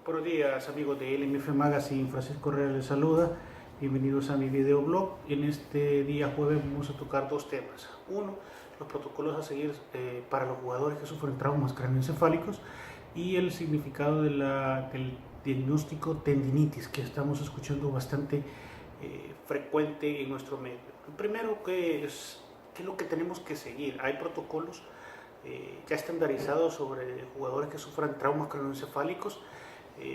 Buenos días amigos de LMF Magazine, Francisco Herrera les saluda, bienvenidos a mi videoblog. En este día jueves vamos a tocar dos temas. Uno, los protocolos a seguir para los jugadores que sufren traumas craneoencefálicos y el significado del diagnóstico tendinitis que estamos escuchando bastante frecuente en nuestro medio. Primero, ¿qué es lo que tenemos que seguir? Hay protocolos ya estandarizados sobre jugadores que sufran traumas craneoencefálicos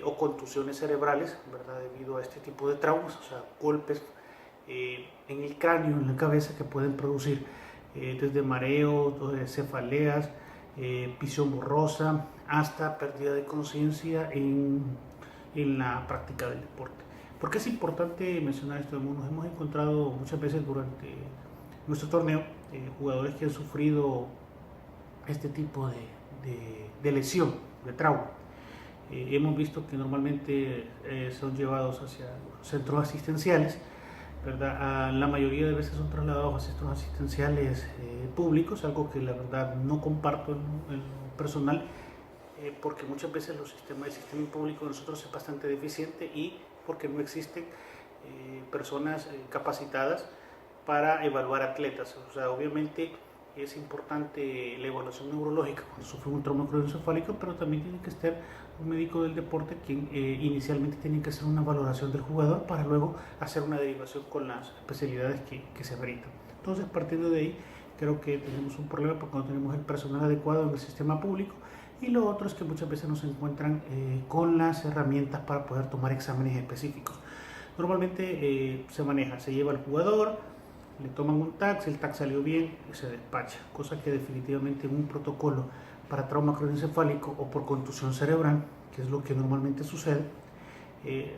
o contusiones cerebrales, ¿verdad? Debido a este tipo de traumas, o sea, golpes en el cráneo, en la cabeza, que pueden producir desde mareos, cefaleas, visión borrosa, hasta pérdida de conciencia en la práctica del deporte. ¿Por qué es importante mencionar esto? Nos hemos encontrado muchas veces durante nuestro torneo jugadores que han sufrido este tipo de lesión, de trauma. Hemos visto que normalmente son llevados hacia centros asistenciales, ¿verdad? La mayoría de veces son trasladados a centros asistenciales públicos, algo que la verdad no comparto en lo personal, porque muchas veces el sistema público de nosotros es bastante deficiente y porque no existen personas capacitadas para evaluar atletas. O sea, obviamente es importante la evaluación neurológica cuando sufre un trauma craneoencefálico, pero también tiene que estar un médico del deporte quien inicialmente tiene que hacer una valoración del jugador para luego hacer una derivación con las especialidades que se ameritan. Entonces, partiendo de ahí, creo que tenemos un problema porque no tenemos el personal adecuado en el sistema público, y lo otro es que muchas veces no se encuentran con las herramientas para poder tomar exámenes específicos. Normalmente se lleva al jugador, le toman un TAC, si el TAC salió bien, se despacha, cosa que definitivamente en un protocolo para trauma craneoencefálico o por contusión cerebral, que es lo que normalmente sucede,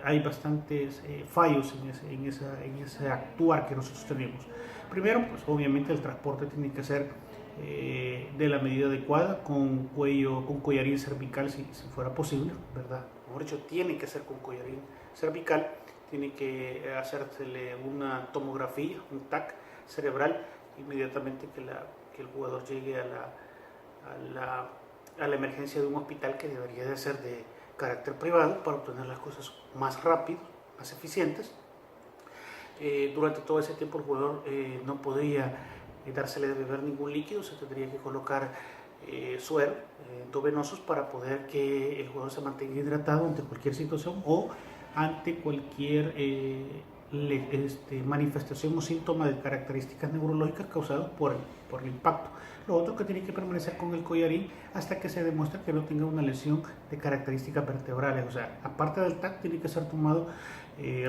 hay bastantes fallos en ese actuar que nosotros tenemos. Primero, pues obviamente el transporte tiene que ser de la medida adecuada, con collarín cervical si fuera posible, ¿verdad? Mejor dicho, tiene que ser con collarín cervical. Tiene que hacérsele una tomografía, un TAC cerebral, inmediatamente que el jugador llegue a la emergencia de un hospital, que debería de ser de carácter privado, para obtener las cosas más rápido, más eficientes. Durante todo ese tiempo el jugador no podía dársele de beber ningún líquido, se tendría que colocar suero endovenosos para poder que el jugador se mantenga hidratado ante cualquier situación o ante cualquier manifestación o síntoma de características neurológicas causadas por el impacto. Lo otro, que tiene que permanecer con el collarín hasta que se demuestre que no tenga una lesión de características vertebrales. O sea, aparte del TAC, tiene que ser tomado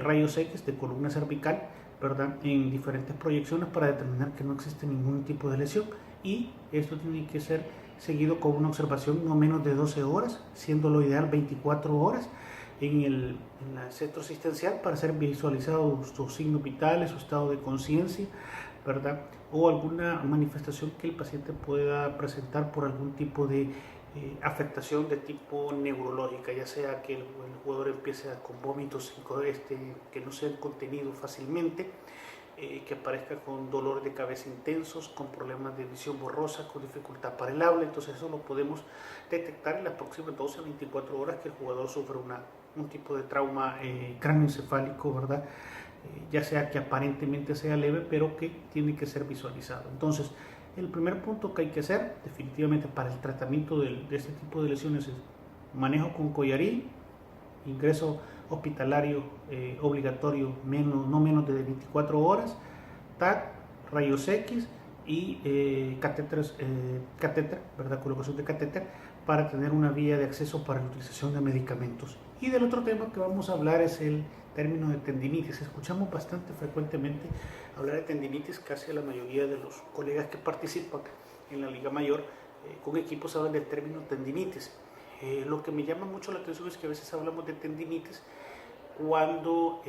rayos X de columna cervical, ¿verdad?, en diferentes proyecciones para determinar que no existe ningún tipo de lesión, y esto tiene que ser seguido con una observación no menos de 12 horas, siendo lo ideal 24 horas en el centro asistencial, para ser visualizados sus signos vitales, su estado de conciencia, ¿verdad?, o alguna manifestación que el paciente pueda presentar por algún tipo de afectación de tipo neurológica, ya sea que el jugador empiece con vómitos que no sean contenidos fácilmente, que aparezca con dolor de cabeza intensos, con problemas de visión borrosa, con dificultad para el habla. Entonces eso lo podemos detectar en las próximas 12 a 24 horas que el jugador sufre un tipo de trauma craneoencefálico, ¿verdad? Ya sea que aparentemente sea leve, pero que tiene que ser visualizado. Entonces, el primer punto que hay que hacer definitivamente para el tratamiento de este tipo de lesiones es manejo con collarín, ingreso hospitalario obligatorio no menos de 24 horas, TAC, rayos X y catéter, ¿verdad?, colocación de catéter para tener una vía de acceso para la utilización de medicamentos. Y del otro tema que vamos a hablar es el término de tendinitis. Escuchamos bastante frecuentemente hablar de tendinitis, casi la mayoría de los colegas que participan en la Liga Mayor con equipos hablan del término tendinitis. Lo que me llama mucho la atención es que a veces hablamos de tendinitis cuando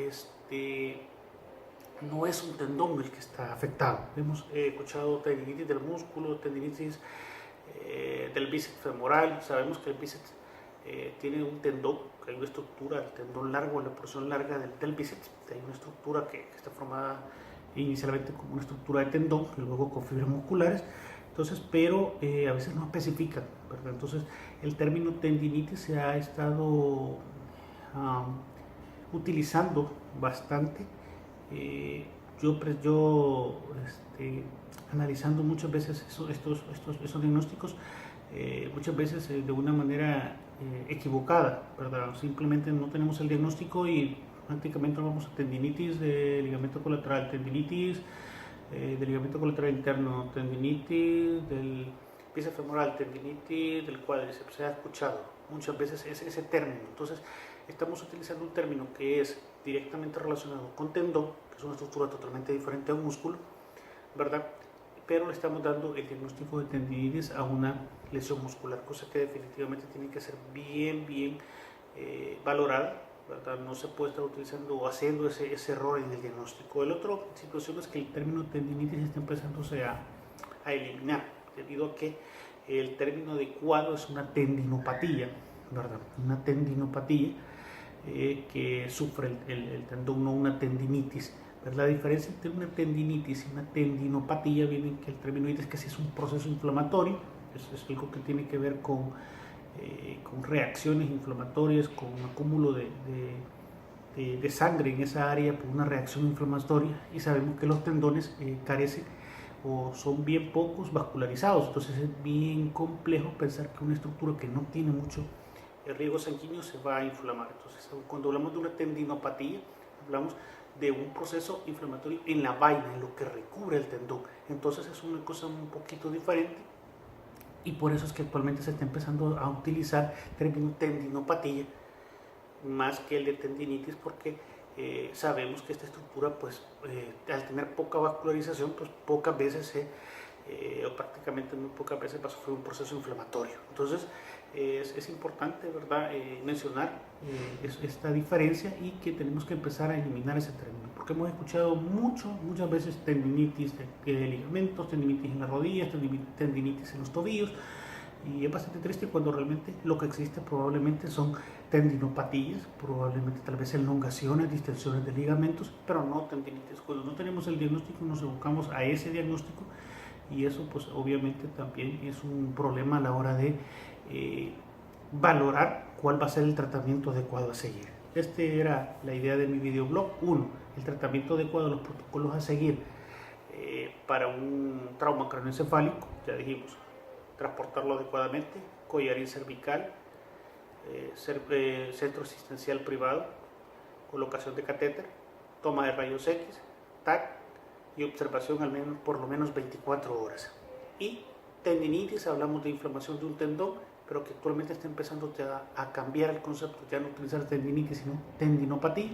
no es un tendón el que está afectado. Hemos escuchado tendinitis del músculo, tendinitis del bíceps femoral. Sabemos que el bíceps tiene un tendón, que hay una estructura, el tendón largo, la porción larga del bíceps, hay una estructura que está formada inicialmente como una estructura de tendón y luego con fibras musculares. Entonces, pero a veces no especifican, ¿verdad? Entonces, el término tendinitis se ha estado utilizando bastante. Analizando muchas veces esos diagnósticos, muchas veces de una manera equivocada, ¿verdad? Simplemente no tenemos el diagnóstico y prácticamente vamos a tendinitis de ligamento colateral, tendinitis del ligamento colateral interno, tendinitis del bíceps femoral, tendinitis del cuádriceps. Se ha escuchado muchas veces ese término. Entonces estamos utilizando un término que es directamente relacionado con tendón, que es una estructura totalmente diferente a un músculo, ¿verdad? Pero le estamos dando el diagnóstico de tendinitis a una lesión muscular, cosa que definitivamente tiene que ser bien valorada, ¿verdad? No se puede estar utilizando o haciendo ese error en el diagnóstico. La otra situación es que el término tendinitis está empezándose a eliminar, debido a que el término adecuado es una tendinopatía, ¿verdad? Una tendinopatía que sufre el tendón, no una tendinitis. La diferencia entre una tendinitis y una tendinopatía viene en que el término es que si es un proceso inflamatorio, es algo que tiene que ver con reacciones inflamatorias, con un acúmulo de sangre en esa área por una reacción inflamatoria, y sabemos que los tendones carecen o son bien pocos vascularizados, entonces es bien complejo pensar que una estructura que no tiene mucho riego sanguíneo se va a inflamar. Entonces cuando hablamos de una tendinopatía, hablamos de un proceso inflamatorio en la vaina, en lo que recubre el tendón. Entonces es una cosa un poquito diferente, y por eso es que actualmente se está empezando a utilizar el término tendinopatía más que el de tendinitis, porque sabemos que esta estructura, pues al tener poca vascularización, pues pocas veces o prácticamente muy pocas veces va a sufrir un proceso inflamatorio. Entonces es importante, ¿verdad?, mencionar esta diferencia, y que tenemos que empezar a eliminar ese término, porque hemos escuchado muchas veces tendinitis de ligamentos, tendinitis en las rodillas, tendinitis en los tobillos, y es bastante triste cuando realmente lo que existe probablemente son tendinopatías, probablemente tal vez elongaciones, distensiones de ligamentos, pero no tendinitis. Cuando no tenemos el diagnóstico nos evocamos a ese diagnóstico, y eso pues obviamente también es un problema a la hora de valorar cuál va a ser el tratamiento adecuado a seguir. Esta era la idea de mi videoblog. 1. El tratamiento adecuado, los protocolos a seguir para un trauma craneoencefálico. Ya dijimos, transportarlo adecuadamente, collarín cervical, centro asistencial privado, colocación de catéter, toma de rayos X, TAC y observación por lo menos 24 horas. Y tendinitis, hablamos de inflamación de un tendón, pero que actualmente está empezando a cambiar el concepto, ya no utilizar tendinitis sino tendinopatía,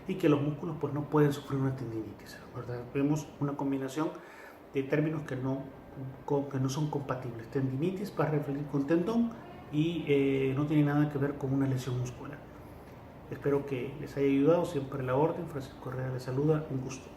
y que los músculos pues no pueden sufrir una tendinitis, ¿verdad? Vemos una combinación de términos que no son compatibles. Tendinitis para referir con tendón, y no tiene nada que ver con una lesión muscular. Espero que les haya ayudado. Siempre a la orden. Francisco Herrera les saluda, un gusto.